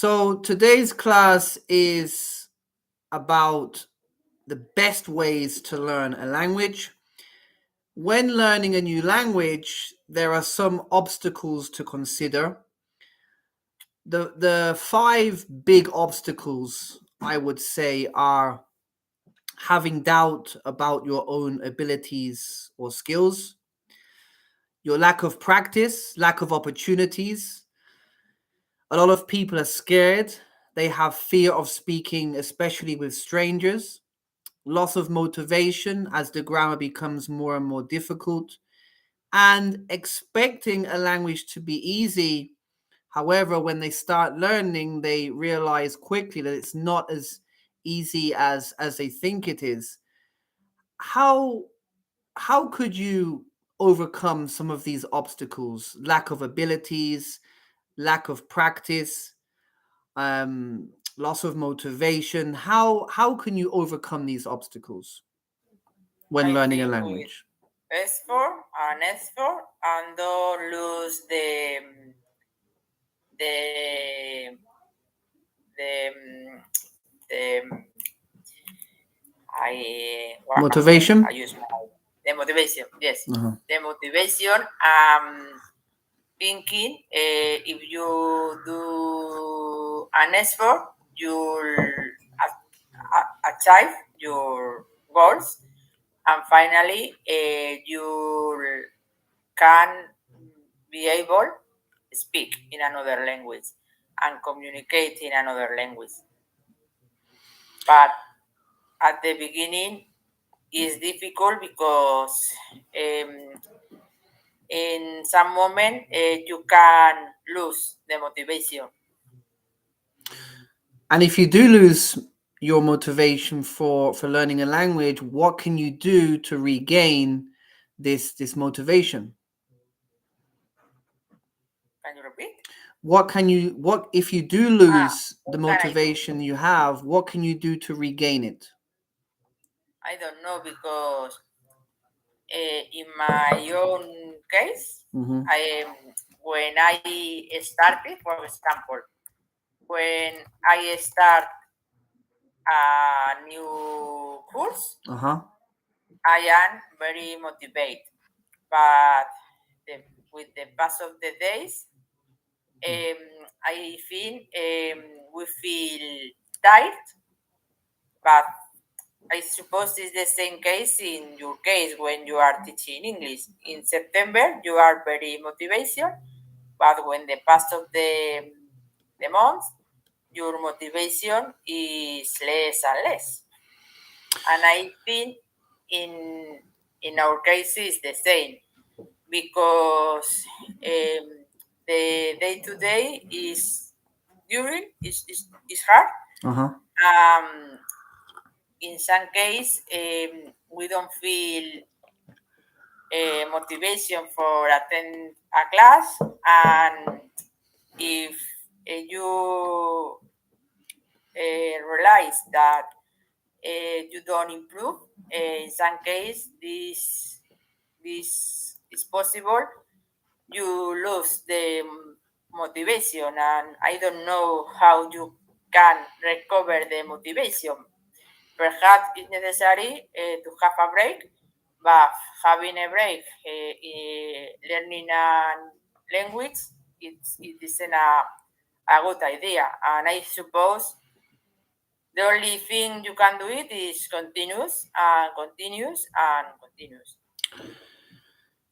So today's class is about the best ways to learn a language. When learning a new language, there are some obstacles to consider. The five big obstacles, I would say, are having doubt about your own abilities or skills, your lack of practice, lack of opportunities. A lot of people are scared. They have fear of speaking, especially with strangers. Loss of motivation as the grammar becomes more and more difficult, and expecting a language to be easy. However, when they start learning, they realize quickly that it's not as easy as they think it is. How how could you overcome some of these obstacles? Lack of abilities, lack of practice, loss of motivation. How can you overcome these obstacles when I learning a think with language? S4 and don't lose the the the one moment I Motivation. use my the motivation. Yes, Uh-huh. the motivation. Thinking if you do an S4, you'll achieve your goals, and finally you can be able to speak in another language and communicate in another language. But at the beginning, it's difficult because in some moment you can lose the motivation. And if you do lose your motivation for learning a language, what can you do to regain this motivation? Can you repeat? What if you do lose the What can I do? motivation you have, what can you do to regain it? I don't know because in my own case, Hmm. I when I started, for example, when I start a new course, Uh-huh. I am very motivated. But the, with the pass of the days, I think we feel tired. But I suppose it's the same case in your case when you are teaching English. In September, you are very motivation, but when the pass of the month, your motivation is less and less. And I think in in our case is the same because the day to day is during is hard. Uh-huh. Um, in some case, we don't feel motivation for attend a class, and if you realize that you don't improve, in some case this is possible. You lose the motivation, and I don't know how you can recover the motivation. Perhaps it's necessary to have a break, but having a break learning a language, it isn't a good idea. And I suppose the only thing you can do it is continuous and continuous and continuous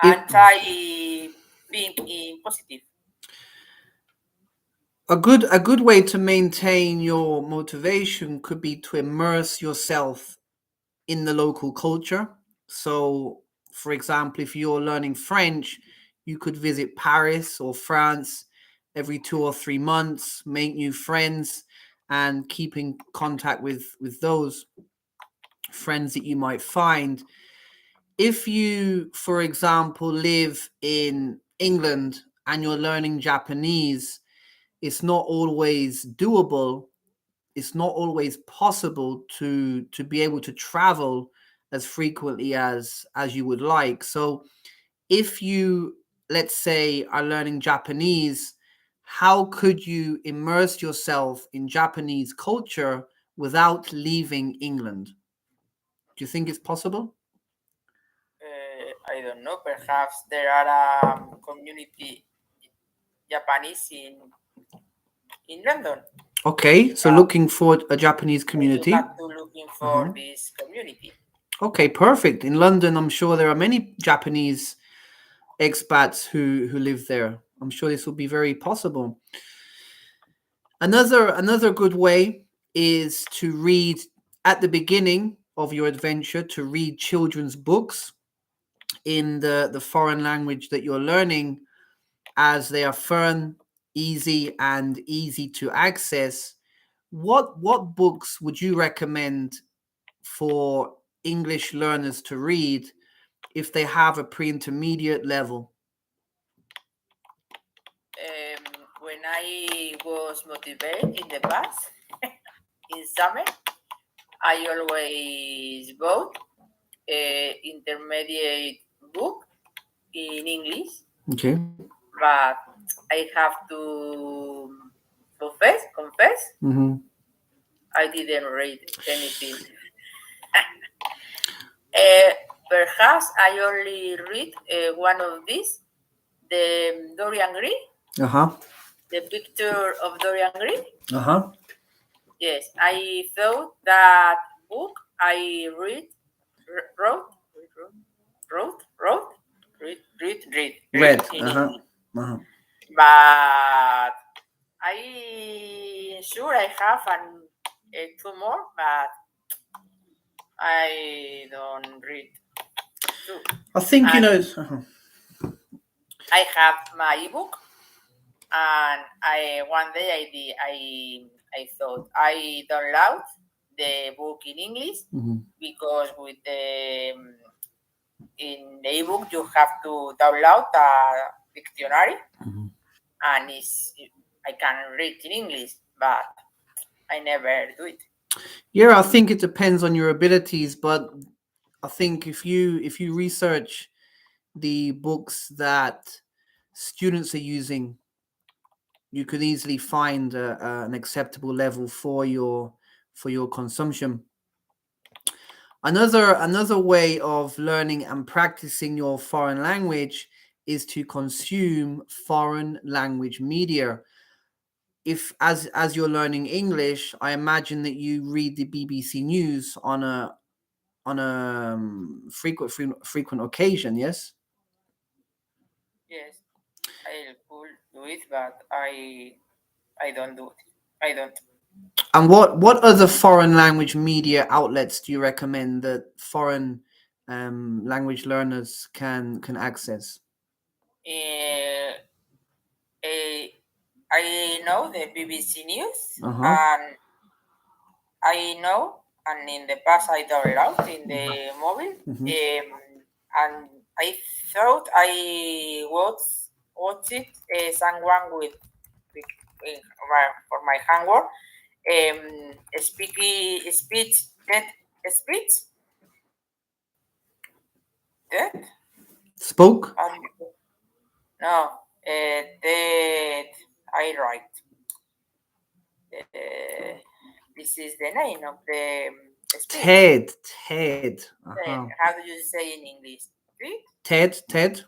If and try being in positive. a good way to maintain your motivation could be to immerse yourself in the local culture. So, for example, if you're learning French, you could visit Paris or France every 2 or 3 months, make new friends, and keep in contact with those friends that you might find. If you, for example, live in England and you're learning Japanese, it's not always doable, it's not always possible to be able to travel as frequently as you would like. So if you, let's say, are learning Japanese, how could you immerse yourself in Japanese culture without leaving England? Do you think it's possible? I don't know. Perhaps there are community Japanese in London. Okay, so But looking for a Japanese you community. have to looking for Uh-huh. this community. Okay, perfect. In London, I'm sure there are many Japanese expats who live there. I'm sure this will be very possible. Another good way is to read at the beginning of your adventure, to read children's books in the foreign language that you're learning, as they are fun, easy to access. What books would you recommend for English learners to read if they have a pre-intermediate level? When I was motivated in the past, in summer, I always bought a intermediate book in English, Okay. but I have to confess, Mm-hmm. I didn't read anything. Uh, Perhaps I only read one of these, the Dorian Gray, Uh-huh. the picture of Dorian Gray. Uh-huh. Yes, I thought that book I wrote, read Red. in Uh-huh. English. Uh-huh. But I sure I have two more, but I don't read two. I think And uh-huh. I have my ebook, and I one day I thought I download the book in English Mm-hmm. because with the in the ebook you have to download a dictionary, Mm-hmm. and I can read in English, but I never do it. Yeah, I think it depends on your abilities, but I think if you research the books that students are using, you could easily find an acceptable level for your consumption. Another way of learning and practicing your foreign language is to consume foreign language media. If as you're learning English, I imagine that you read the BBC News on a frequent occasion, yes? Yes, I could do it, but I don't do it. I don't. And what other foreign language media outlets do you recommend that foreign language learners can access? Uh, uh, I know the BBC News, Uh-huh. and I know, and in the past I download in the mobile, Mm-hmm. and I thought I watched it someone with for my homework, that speech that Spoke? no that I write. This is the name of the speech. Ted. Uh-huh. How do you say in English? Tweet? Ted. TED.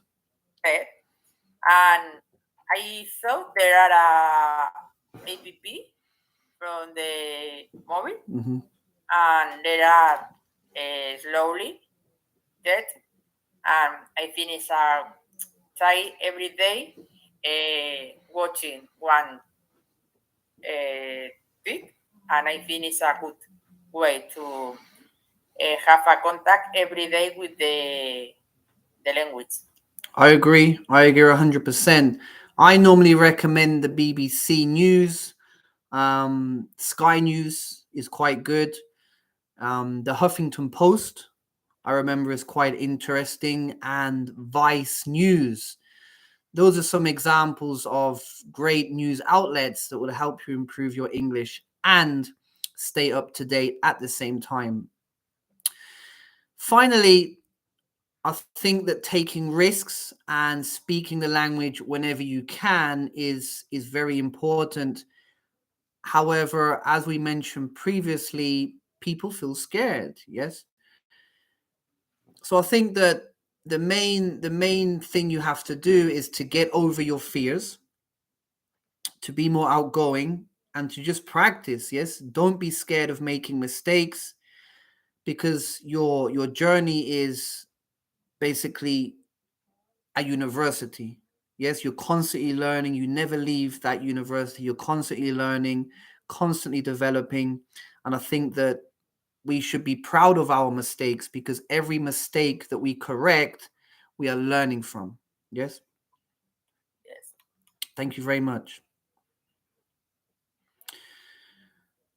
And I thought there are a app from the mobile, Mm-hmm. and there are slowly TED, and I finish a try every day watching one tweet, and I finish a good way to have a contact every day with the language. I agree 100%. I normally recommend the BBC News. Sky News is quite good. The Huffington Post, I remember, is quite interesting, and Vice News. Those are some examples of great news outlets that will help you improve your English and stay up to date at the same time. Finally, I think that taking risks and speaking the language whenever you can is very important. However, as we mentioned previously, people feel scared. Yes. So I think that the main thing you have to do is to get over your fears, to be more outgoing, and to just practice. Yes. Don't be scared of making mistakes, because your journey is basically a university. Yes, you're constantly learning. You never leave that university. You're constantly learning, constantly developing. And I think that we should be proud of our mistakes, because every mistake that we correct, we are learning from. Yes. Yes. Thank you very much.